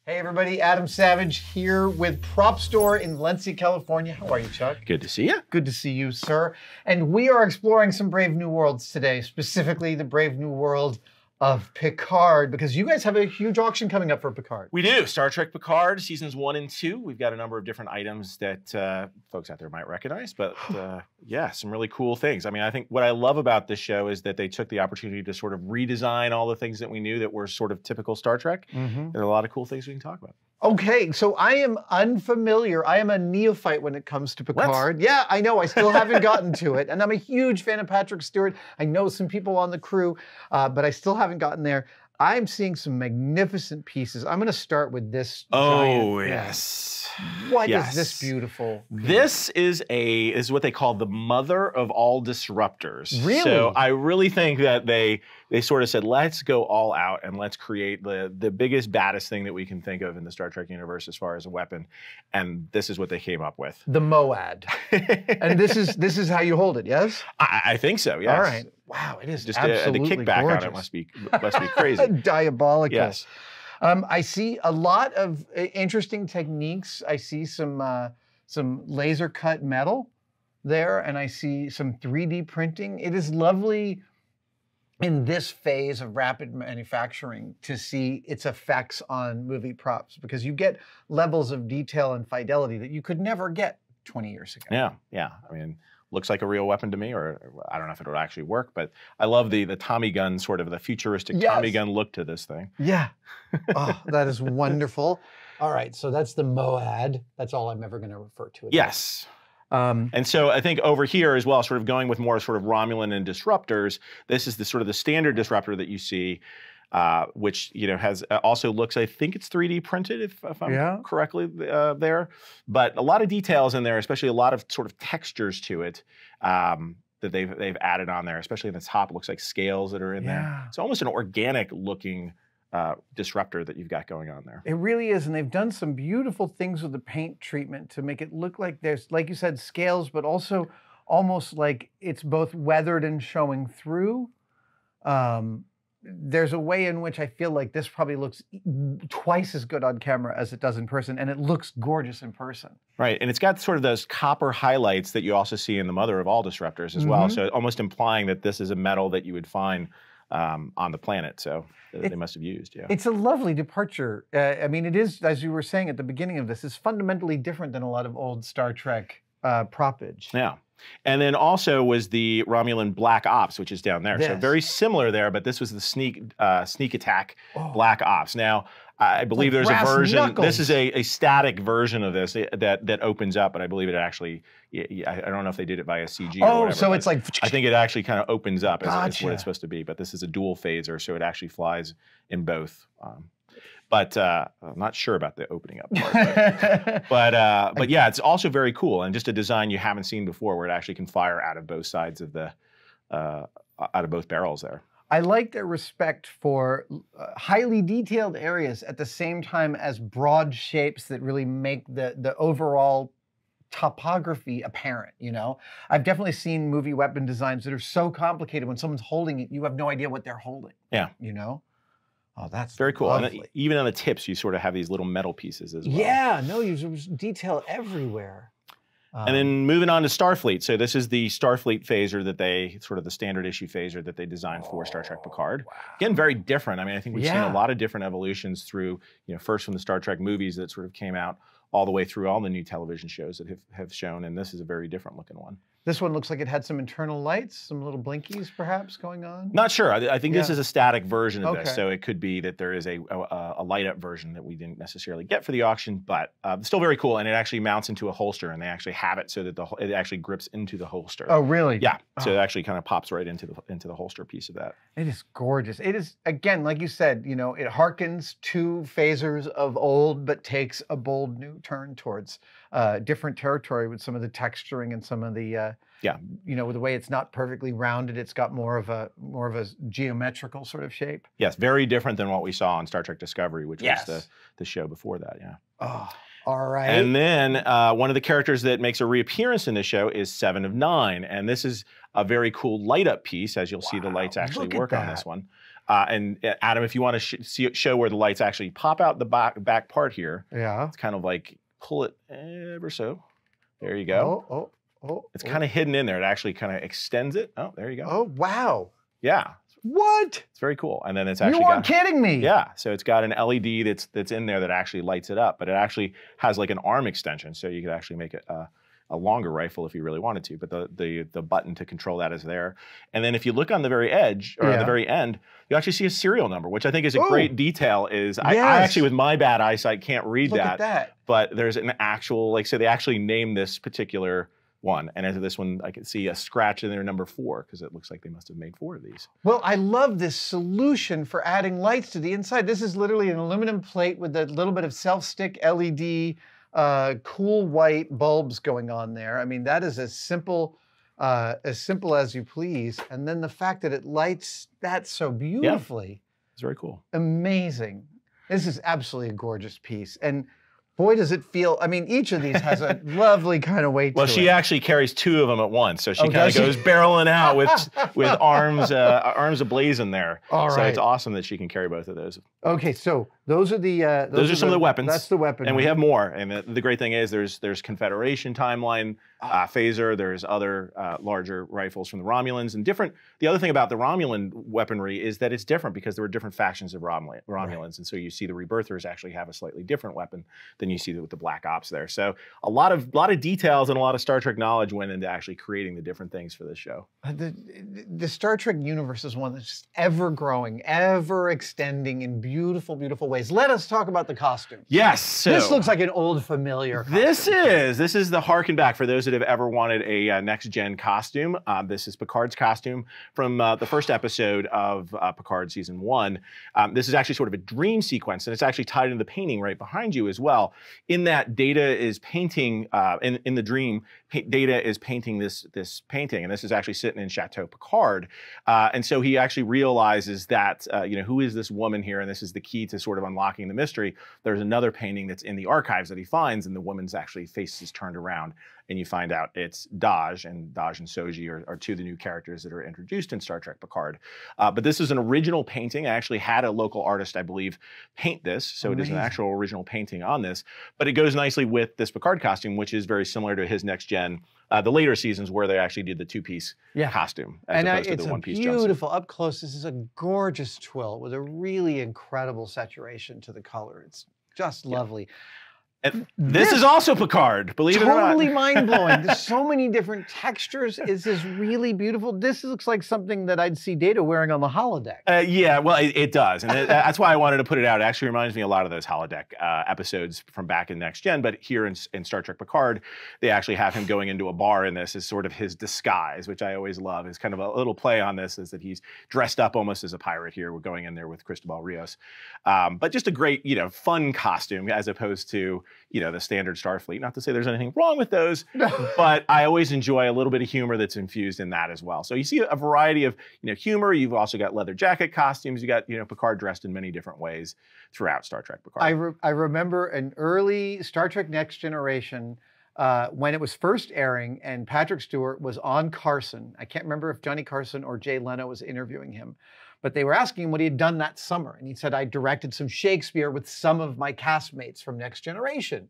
Hey everybody, Adam Savage here with Prop Store in Valencia, California. How are you, Chuck? Good to see you. Good to see you, sir. And we are exploring some Brave New Worlds today, specifically the Brave New World of Picard, because you guys have a huge auction coming up for Picard. We do. Star Trek Picard, seasons 1 and 2. We've got a number of different items that folks out there might recognize, but yeah, some really cool things. I mean, I think what I love about this show is that they took the opportunity to sort of redesign all the things that we knew that were sort of typical Star Trek. There are a lot of cool things we can talk about. Okay, so I am unfamiliar. I am a neophyte when it comes to Picard. What? Yeah, I know. I still haven't gotten to it. And I'm a huge fan of Patrick Stewart. I know some people on the crew, but I still haven't gotten there. I'm seeing some magnificent pieces. I'm going to start with this. Oh, yes. What is this beautiful piece? This is what they call the mother of all disruptors. Really? So I really think that they sort of said, let's go all out and let's create the biggest, baddest thing that we can think of in the Star Trek universe as far as a weapon. And this is what they came up with. The MOAD. And this is how you hold it, yes? I think so, yes. All right. Wow, it is just absolutely the kickback gorgeous. on it must be crazy. Diabolical. Yes. I see a lot of interesting techniques. I see some laser cut metal there, and I see some 3D printing. It is lovely in this phase of rapid manufacturing to see its effects on movie props, because you get levels of detail and fidelity that you could never get 20 years ago. Yeah, yeah. I mean, looks like a real weapon to me, or I don't know if it would actually work, but I love the Tommy gun, sort of the futuristic Tommy gun look to this thing. Yeah. Oh, that is wonderful. All right, so that's the MOAD. That's all I'm ever going to refer to it. Yes. And so I think over here as well, sort of going with more sort of Romulan and disruptors, this is the sort of the standard disruptor that you see, which has also looks, I think it's 3D printed if I'm correctly there, but a lot of details in there, especially a lot of sort of textures to it that they've added on there, especially in the top. It looks like scales that are in there. It's almost an organic looking disruptor that you've got going on there. It really is, and they've done some beautiful things with the paint treatment to make it look like there's, like you said, scales, but also almost like it's both weathered and showing through. There's a way in which I feel like this probably looks twice as good on camera as it does in person, and it looks gorgeous in person. Right, and it's got sort of those copper highlights that you also see in the mother of all disruptors as well, so almost implying that this is a metal that you would find on the planet, so they must have used, It's a lovely departure. I mean, it is, as you were saying at the beginning of this, is fundamentally different than a lot of old Star Trek propage. Yeah. And then also was the Romulan Black Ops, which is down there. So very similar there, but this was the sneak attack Black Ops. Now, I believe there's a version. This is a static version of this that opens up, but I believe it actually. I don't know if they did it via CG. or whatever, so it's like. I think it actually kind of opens up as what it's supposed to be. But this is a dual phaser, so it actually flies in both. But I'm not sure about the opening up part. But yeah, it's also very cool, and just a design you haven't seen before, where it actually can fire out of both sides of the out of both barrels there. I like their respect for highly detailed areas at the same time as broad shapes that really make the overall topography apparent, I've definitely seen movie weapon designs that are so complicated when someone's holding it, you have no idea what they're holding. Yeah. Oh, that's very cool. Lovely. And even on the tips, you sort of have these little metal pieces as well. Yeah, no, there's detail everywhere. And then moving on to Starfleet. So this is the Starfleet phaser that the standard issue phaser that they designed for Star Trek Picard. Wow. Again, very different. I mean, I think we've seen a lot of different evolutions through, first from the Star Trek movies that sort of came out all the way through all the new television shows that have shown, and this is a very different looking one. This one looks like it had some internal lights, some little blinkies perhaps going on. Not sure. I think this is a static version of this, so it could be that there is a light up version that we didn't necessarily get for the auction, but still very cool. And it actually mounts into a holster, and they actually have it so that it actually grips into the holster. Oh, really? Yeah. So it actually kind of pops right into the holster piece of that. It is gorgeous. It is, again, like you said, it harkens to phasers of old, but takes a bold new turn towards different territory with some of the texturing and some of the with the way it's not perfectly rounded, it's got more of a geometrical sort of shape. Yes, very different than what we saw on Star Trek Discovery, which was the show before that. Yeah. Oh, all right. And then one of the characters that makes a reappearance in the show is 7 of 9, and this is a very cool light up piece, as you'll see the lights actually work on this one. And Adam, if you want to show where the lights actually pop out the back part here, it's kind of like pull it ever so. There you go. It's kind of hidden in there. It actually kind of extends it. Oh, there you go. Oh, wow. Yeah. What? It's very cool. And then it's actually You are kidding me. Yeah. So it's got an LED that's in there that actually lights it up, but it actually has like an arm extension, so you could actually make it a longer rifle if you really wanted to. But the button to control that is there. And then if you look on the very edge or on the very end, you actually see a serial number, which I think is a great detail. I actually, with my bad eyesight, can't read Look at that. But there's an actual, like, so they actually named this particular one. And into this one, I can see a scratch in there, number 4, because it looks like they must have made 4 of these. Well, I love this solution for adding lights to the inside. This is literally an aluminum plate with a little bit of self-stick LED, cool white bulbs going on there. I mean, that is as simple as you please. And then the fact that it lights that so beautifully. It's very cool. Amazing. This is absolutely a gorgeous piece. And boy, does it feel, I mean, each of these has a lovely kind of weight to it. Well, she actually carries 2 of them at once, so she kind of goes barreling out with arms ablazing there. All right. So it's awesome that she can carry both of those. Okay, so those are the those are some of the weapons. That's the weapon. And we have more. And the great thing is there's Confederation timeline phaser. There's other larger rifles from the Romulans and different. The other thing about the Romulan weaponry is that it's different because there were different factions of Romulans, right. And so you see the Rebirthers actually have a slightly different weapon than you see with the Black Ops there. So a lot of details and a lot of Star Trek knowledge went into actually creating the different things for this show. The Star Trek universe is one that's just ever growing, ever extending in beautiful, beautiful ways. Let us talk about the costumes. Yes. So this looks like an old familiar costume. This is the harken back for those that have ever wanted a next-gen costume. This is Picard's costume from the first episode of Picard Season 1. This is actually sort of a dream sequence, and it's actually tied into the painting right behind you as well. In that, Data is painting, in the dream, Data is painting this painting, and this is actually sitting in Chateau Picard. And so he actually realizes that, who is this woman here? And this is the key to sort of unlocking the mystery. There's another painting that's in the archives that he finds, and the woman's actually face is turned around, and you find out it's Daj, and Soji are 2 of the new characters that are introduced in Star Trek Picard. But this is an original painting. I actually had a local artist, I believe, paint this, so Amazing. It is an actual original painting on this. But it goes nicely with this Picard costume, which is very similar to his next gen, the later seasons where they actually did the 2-piece costume as opposed to the 1-piece jumpsuit. It's beautiful. Up close, this is a gorgeous twill with a really incredible saturation to the color. It's just lovely. And this is also Picard, believe it or not. Totally mind-blowing. There's so many different textures. This is really beautiful. This looks like something that I'd see Data wearing on the holodeck. Yeah, well, it does. And that's why I wanted to put it out. It actually reminds me a lot of those holodeck episodes from back in Next Gen. But here in Star Trek Picard, they actually have him going into a bar in this as sort of his disguise, which I always love. It's kind of a little play on this, is that he's dressed up almost as a pirate here. We're going in there with Cristobal Rios. But just a great, fun costume as opposed to the standard Starfleet. Not to say there's anything wrong with those, but I always enjoy a little bit of humor that's infused in that as well. So you see a variety of humor. You've also got leather jacket costumes. You got Picard dressed in many different ways throughout Star Trek Picard. I remember an early Star Trek Next Generation when it was first airing, and Patrick Stewart was on Carson. I can't remember if Johnny Carson or Jay Leno was interviewing him. But they were asking him what he had done that summer. And he said, I directed some Shakespeare with some of my castmates from Next Generation.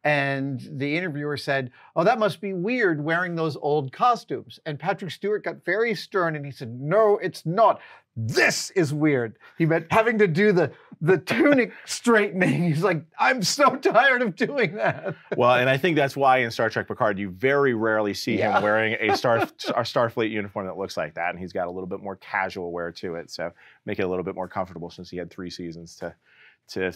And the interviewer said, oh, that must be weird wearing those old costumes. And Patrick Stewart got very stern and he said, no, it's not. This is weird. He meant having to do the tunic straightening. He's like, I'm so tired of doing that. Well, and I think that's why in Star Trek Picard, you very rarely see him wearing a Starfleet uniform that looks like that. And he's got a little bit more casual wear to it. So make it a little bit more comfortable since he had 3 seasons to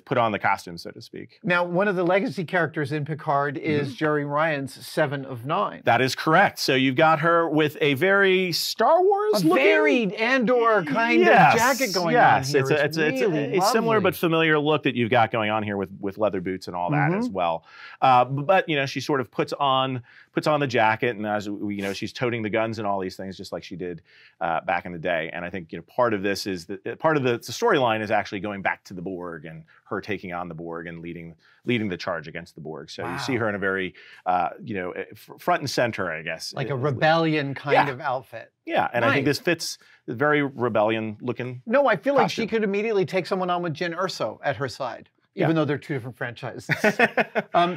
put on the costume, so to speak. Now, one of the legacy characters in Picard is Jerry Ryan's 7 of 9. That is correct. So you've got her with a very Star Wars looking, varied Andor kind of jacket going on here. It's a similar but familiar look that you've got going on here with leather boots and all that as well. But she sort of puts on the jacket, and as she's toting the guns and all these things just like she did back in the day. And I think part of this is part of the storyline is actually going back to the Borg and her taking on the Borg and leading the charge against the Borg. So you see Wow. her in a very, front and center, I guess. Like a rebellion kind of outfit. Yeah, and I think this fits the very rebellion looking. No, I feel like costume. she could immediately take someone on with Jyn Erso at her side. Even though they're two different franchises.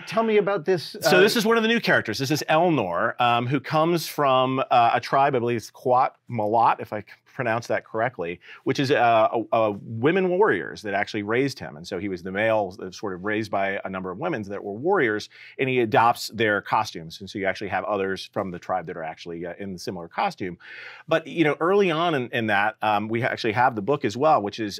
Tell me about this. So this is one of the new characters. This is Elnor, who comes from a tribe, I believe it's Quat Malat, if I pronounce that correctly, which is women warriors that actually raised him. And so he was the male sort of raised by a number of women that were warriors, and he adopts their costumes. And so you actually have others from the tribe that are actually in the similar costume. But early on in that, we actually have the book as well, which is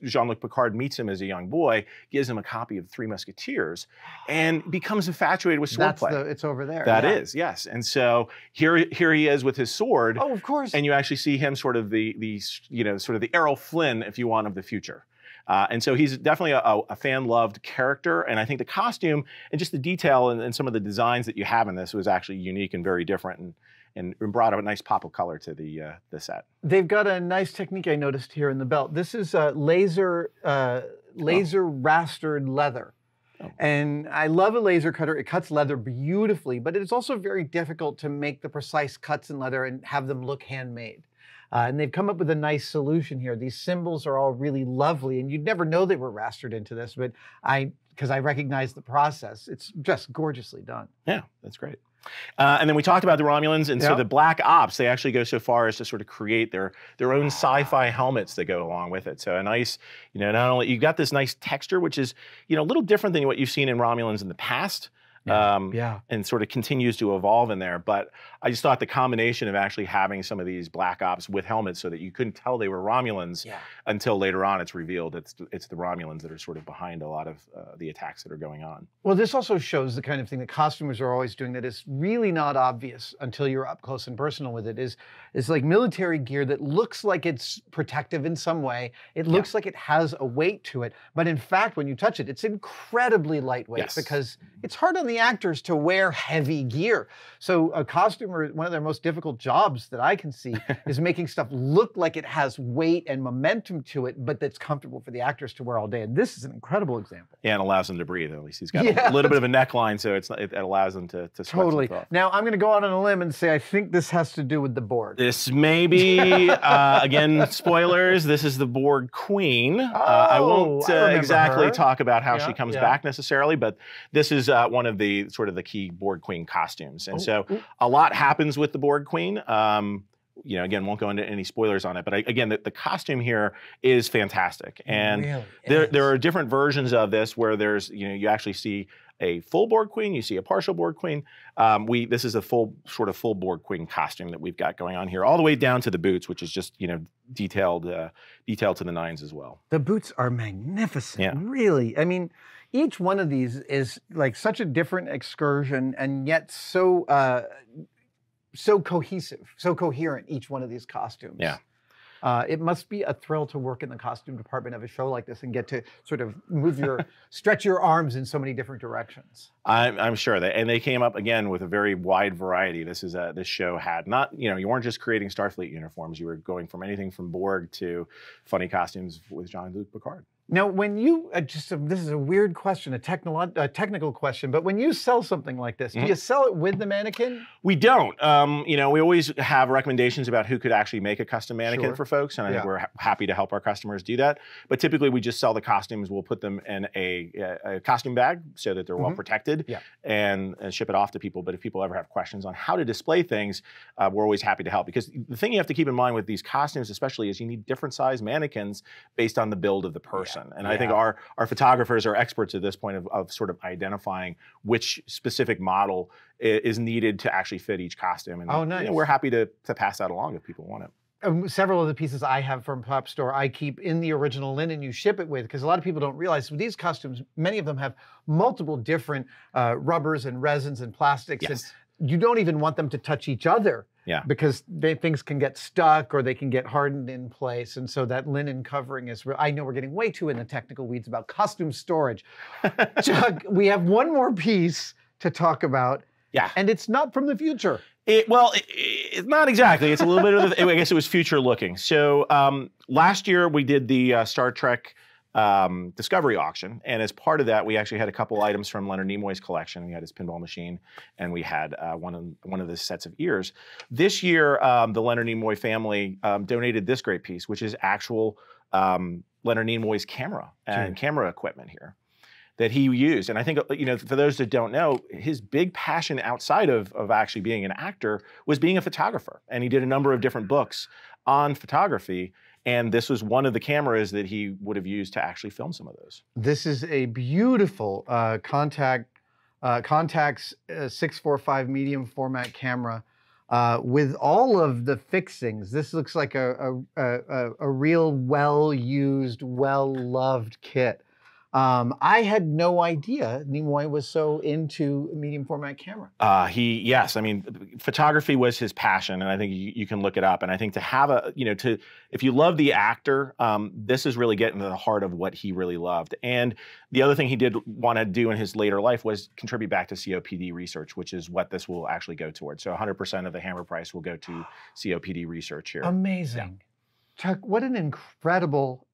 Jean-Luc Picard meets him as a young boy, gives him a copy of Three Musketeers, and becomes infatuated with swordplay. It's over there. That is, yes. And so here he is with his sword. Oh, of course. And you actually see him sort of the sort of the Errol Flynn, if you want, of the future. And so he's definitely a fan-loved character, and I think the costume and just the detail and some of the designs that you have in this was actually unique and very different, and brought a nice pop of color to the set. They've got a nice technique I noticed here in the belt. This is laser rastered leather. Oh. And I love a laser cutter. It cuts leather beautifully, but it's also very difficult to make the precise cuts in leather and have them look handmade. And they've come up with a nice solution here. These symbols are all really lovely, and you'd never know they were rastered into this, but because I recognize the process, it's just gorgeously done. Yeah, that's great. And then we talked about the Romulans, and so the Black Ops, they actually go so far as to sort of create their own sci-fi helmets that go along with it. So a nice, not only, you got this nice texture, which is, a little different than what you've seen in Romulans in the past. And sort of continues to evolve in there. But I just thought the combination of actually having some of these Black Ops with helmets so that you couldn't tell they were Romulans until later on it's revealed it's the Romulans that are sort of behind a lot of the attacks that are going on. Well, this also shows the kind of thing that costumers are always doing that is really not obvious until you're up close and personal with it. Is like military gear that looks like it's protective in some way. It looks like it has a weight to it. But in fact, when you touch it, it's incredibly lightweight because it's hard on the actors to wear heavy gear. So a costumer, one of their most difficult jobs that I can see is making stuff look like it has weight and momentum to it, but that's comfortable for the actors to wear all day. And this is an incredible example. Yeah, and allows them to breathe. At least he's got a little bit of a neckline, so it allows them to sweat totally. Now I'm going to go out on a limb and say I think this has to do with the Borg. This may be, again, spoilers, this is the Borg Queen. I won't exactly talk about how she comes back necessarily, but this is one of the sort of the key Borg Queen costumes. And so a lot happens with the Borg Queen. Again, won't go into any spoilers on it, but again, the costume here is fantastic. And there are different versions of this where there's, you actually see a full Borg Queen, you see a partial Borg Queen. This is a full Borg Queen costume that we've got going on here, all the way down to the boots, which is just, detailed to the nines as well. The boots are magnificent, really. I mean, each one of these is like such a different excursion, and yet so cohesive, so coherent, each one of these costumes. Yeah. It must be a thrill to work in the costume department of a show like this and get to sort of stretch your arms in so many different directions. I'm sure that, and they came up again with a very wide variety. This show had not, you weren't just creating Starfleet uniforms. You were going from anything from Borg to funny costumes with Jean-Luc Picard. Now, when you, this is a weird question, a technical question, but when you sell something like this, do you sell it with the mannequin? We don't. We always have recommendations about who could actually make a custom mannequin for folks, and I think we're happy to help our customers do that. But typically, we just sell the costumes. We'll put them in a costume bag so that they're well protected and ship it off to people. But if people ever have questions on how to display things, we're always happy to help. Because the thing you have to keep in mind with these costumes especially is you need different size mannequins based on the build of the person. And I think our photographers are experts at this point of sort of identifying which specific model is needed to actually fit each costume. And we're happy to pass that along if people want it. Several of the pieces I have from Pop Store, I keep in the original linen you ship it with, because a lot of people don't realize with these costumes, many of them have multiple different rubbers and resins and plastics. And you don't even want them to touch each other. Because things can get stuck or they can get hardened in place. And so that linen covering is, I know we're getting way too in the technical weeds about costume storage. Chuck, we have one more piece to talk about. And it's not from the future. It's not exactly. It's a little bit of I guess it was future looking. So last year we did the Star Trek Discovery auction, and as part of that, we actually had a couple items from Leonard Nimoy's collection. We had his pinball machine, and we had one of the sets of ears. This year, the Leonard Nimoy family donated this great piece, which is actual Leonard Nimoy's camera and camera equipment here that he used. And I think, you know, for those that don't know, his big passion outside of actually being an actor was being a photographer, and he did a number of different books on photography. And this was one of the cameras that he would have used to actually film some of those. This is a beautiful Contax 645 medium format camera with all of the fixings. This looks like a real well-used, well-loved kit. I had no idea Nimoy was so into medium format camera. Yes, I mean, photography was his passion, and I think you can look it up. And I think to have if you love the actor, this is really getting to the heart of what he really loved. And the other thing he did want to do in his later life was contribute back to COPD research, which is what this will actually go towards. So 100% of the hammer price will go to COPD research here. Amazing. Yeah. Chuck, what an incredible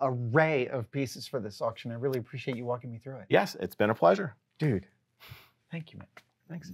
array of pieces for this auction. I really appreciate you walking me through it. Yes, it's been a pleasure. Dude, thank you, man. Thanks.